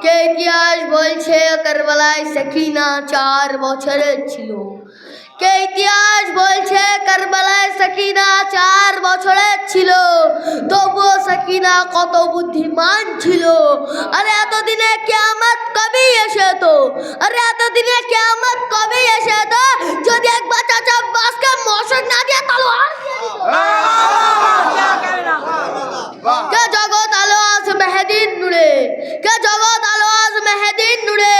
কে ইতিহাস বলছে কারবালায় সকিনা 4 বছরের ছিল। কে ইতিহাস বলছে কারবালায় সকিনা 4 বছরের ছিল, তবুও সকিনা কত বুদ্ধিমান ছিল। আরে এতদিনে কিয়ামত কবে এসে তো, আরে এতদিনে কিয়ামত কবে এসে তো, যদি এক বাচ্চা চাব্বাসকে মশক না দিয়ে তলোয়ার দিয়ে কে জগৎ আলো আজ মেহেদিন নুড়ে, কে জগৎ আলো আজ মেহেদিন নুড়ে,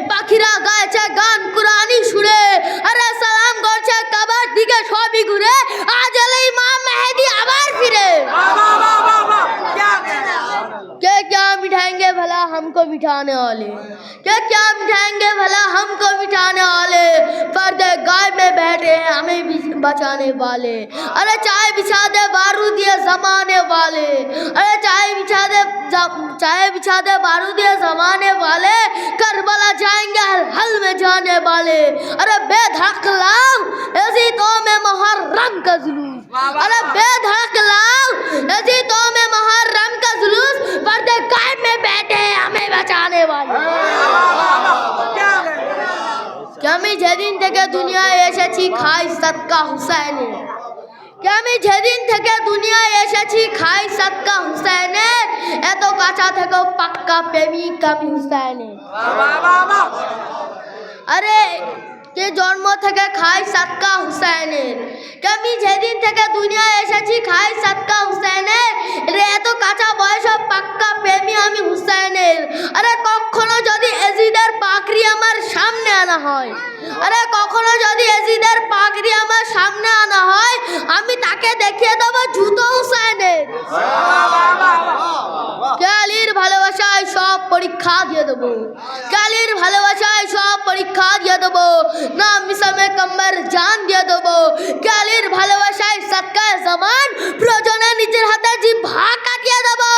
পাখিরা গাইছে গান কুরআনি সুরে। আরে সালাম করছে কাবার দিকে সবই ঘুরে, আজ এলে ইমাম মেহেদি আবার ফিরে। क्या क्या मिठाएंगे भला हमको मिठाने वाले, क्या क्या मिठाएंगे भला हमको मिठाने वाले, पर्दे गाय में बैठे हैं हमें बचाने वाले। अरे चाय बिछा दे बारूदिया जमाने वाले, अरे चाय बिछा दे बारूदिया जमाने वाले, करबला जाएंगे हल में जाने वाले। अरे बेधड़क लाओ ऐसी तो में मुहर्रम का जुलूस, अरे बेधड़क लाओ ऐसी तो में मुहर्रम का जुलूस, पर्दे गायब में बैठे हैं हमें बचाने वाले। क्या मैं যেদিন থেকে দুনিয়ায় এসেছি খাই সদকা হুসাইনে, क्या मैं যেদিন থেকে দুনিয়ায় এসেছি খাই সদকা হুসাইনে, এত কাঁচা থেকেও পাক্কা প্রেমিক আমি হুসাইনে। আরে কে জন্ম থেকে খাই সদকা হুসাইনের, আমি যেদিন থেকে দুনিয়ায় এসেছি খাই সদকা হুসাইনের, রে এত কাঁচা বয়সে পাক্কা প্রেমী আমি হুসাইনের। আরে কখনো যদি এজিদের পাকড়ি আমার সামনে আনা হয়, আরে কখনো যদি এজিদের পাকড়ি আমার সামনে আনা হয়, আমি তাকে দেখিয়ে দেবো জুতো হুসাইনের। কালির ভালোবাসায় সব পরীক্ষা দিয়ে দেবো, কালির ভালোবাসায় সব পরীক্ষা দিয়ে দেবো, নাম মিসামে কম্বর জান দিয়ে দেবো। কালির ভালোবাসায় সদকায়ে জামান প্রয়োজনে নিজের হাতে জিহ্বা কাটিয়ে দেবো।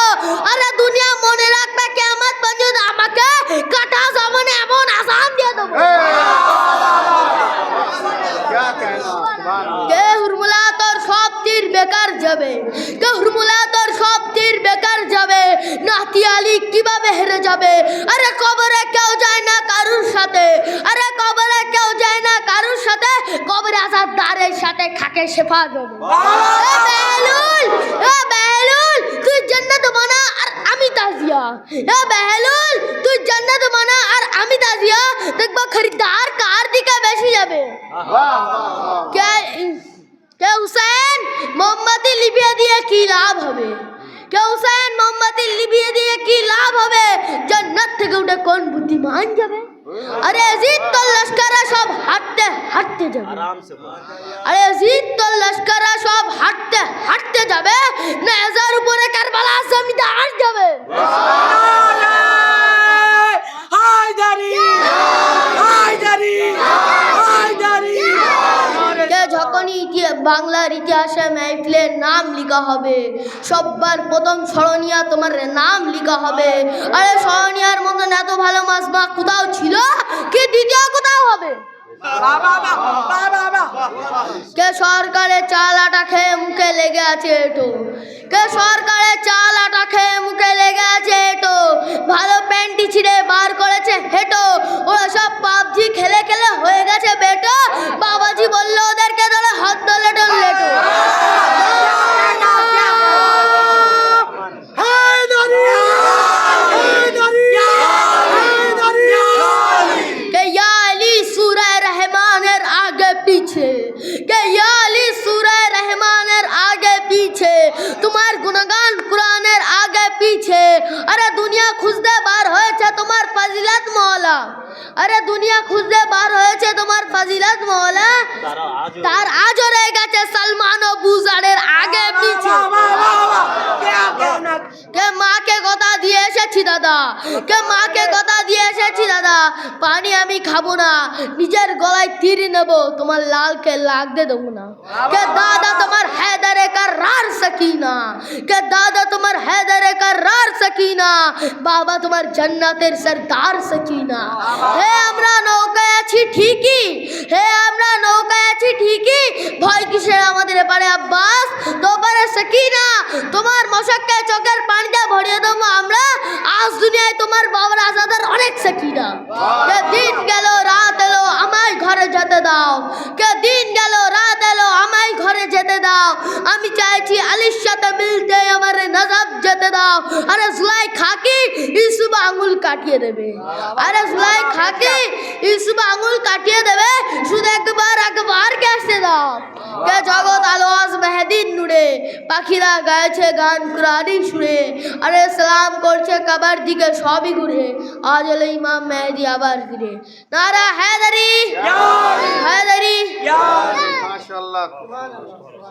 আরে দুনিয়া মনে রাখবে কিয়ামত পর্যন্ত আমাকে কাটা জামানে এমন আজান দিয়ে দেবো। কে হুরমুলা তোর সব তীর বেকার যাবে, কে হুরমুলা তোর সব তীর বেকার যাবে, নাতি আলী কিভাবে হেরে যাবে। আরে কবরে কেউ যায় না কারুর সাথে, আরে কবরে কেউ যায় না কারুর সাথে, কবরে আজাদারের সাথে খাকে শেফা দেবে। এ বেহলুল, এ বেহলুল তুই জান্নাত বানা আর আমি তাজিয়া, এ বেহলুল তুই জান্নাত বানা আর আমি তাজিয়া, দেখব খরিদার কার দিকে বেশি যাবে। কে হুসাইন মোমবাতি লিভিয়ে দিয়ে কি লাভ হবে, কে হুসাইন মোমবাতি লিভিয়ে দিয়ে কি লাভ হবে, জান্নাত থেকে উঠে কোন বুদ্ধিমান যাবে। আরে ইয়াজিদ তো লস্করা সব হাঁটতে হাঁটতে যাবে, আরে ইয়াজিদ তো লস্করা সব হাঁটতে হাঁটতে যাবে, না এজার উপরে কারবালা জমিদার যাবে। হায়দারি হায়দারি হায়দারি। কে যখনই বাংলার ইতিহাসে মাহফিলের নাম লেখা হবে, সববার প্রথম স্মরণীয়া তোমার নাম লেখা হবে। আরে স্মরণীয়ার মতন এত ভালো মাজমা কোথাও ছিল কি দ্বিতীয় কোথাও হবে। কে সরকারের চাল আটা খেয়ে মুখে লেগে আছে এটো, কে সরকারের চাল আটা খেয়ে মুখে লেগে আছে এটো, ভালো প্যান্টি ছিঁড়ে বার করেছে হেটো, ওরা সব পাবজি খেলে খেলে হয়ে গেছে বেটো, বাবাজি বললো ওদেরকে ধরে হাত ধরে লেটো। তোমার গুণগান কুরআনের আগে পিছে, আরে দুনিয়া খুঁজতে বার হয়েছে তোমার ফাজিলাত মওলা, আরে দুনিয়া খুঁজতে বার হয়েছে তোমার ফাজিলাত মওলা, তার আজও রয়ে গেছে সালমান ও বুজারের আগে পিছে। কে মাকে কথা দিয়ে এসেছি দাদা, কে মাকে কথা দিয়ে এসেছি দাদা, পানি আমি খাবো না, নিজের গলায় তীর নেব, তোমার লালকে লাগতে দেবো না। কে দাদা তোমার हैदरे करार सकीना, কে দাদা তোমার हैदरे करार सकीना, বাবা তোমার জান্নাতের সরদার সকিনা। হে আমরা নৌকায় আছি ঠিকই, হে আমরা নৌকায় আছি ঠিকই, ভয় কিসের আমাদের পারে আব্বাস, তো পারে সকিনা, তোমার মশককে চোখের পানিতে ভরিয়ে দেবো আমরা। দুনিয়ায় তোমার বাবার আজাদের অনেক সাকিনা কে দিন গেল রাত এলো আমায় ঘরে যেতে দাও কে দিন গেল রাত এলো আমায় ঘরে যেতে দাও আমি চাইছি আলীর সাথে মিলতে আমার নজব যেতে দাও আরে জুলাই খাকি ইউসুফ আঙুল কাটিয়ে দেবে আরে জুলাই খাকি ইউসুফ আঙুল কাটিয়ে দেবে শুধু একবার কে আসতে দাও কে জগৎ আলো আজ মেহেদিন নুরে পাখিরা গাইছে গান কুরআনি সুরে আরে সালাম করছে কবর দিকে সবই ঘুরে আজ এলো ইমাম মেহেদি আবার ফিরে নারা হায়দারি হায়দারি মাশাআল্লাহ।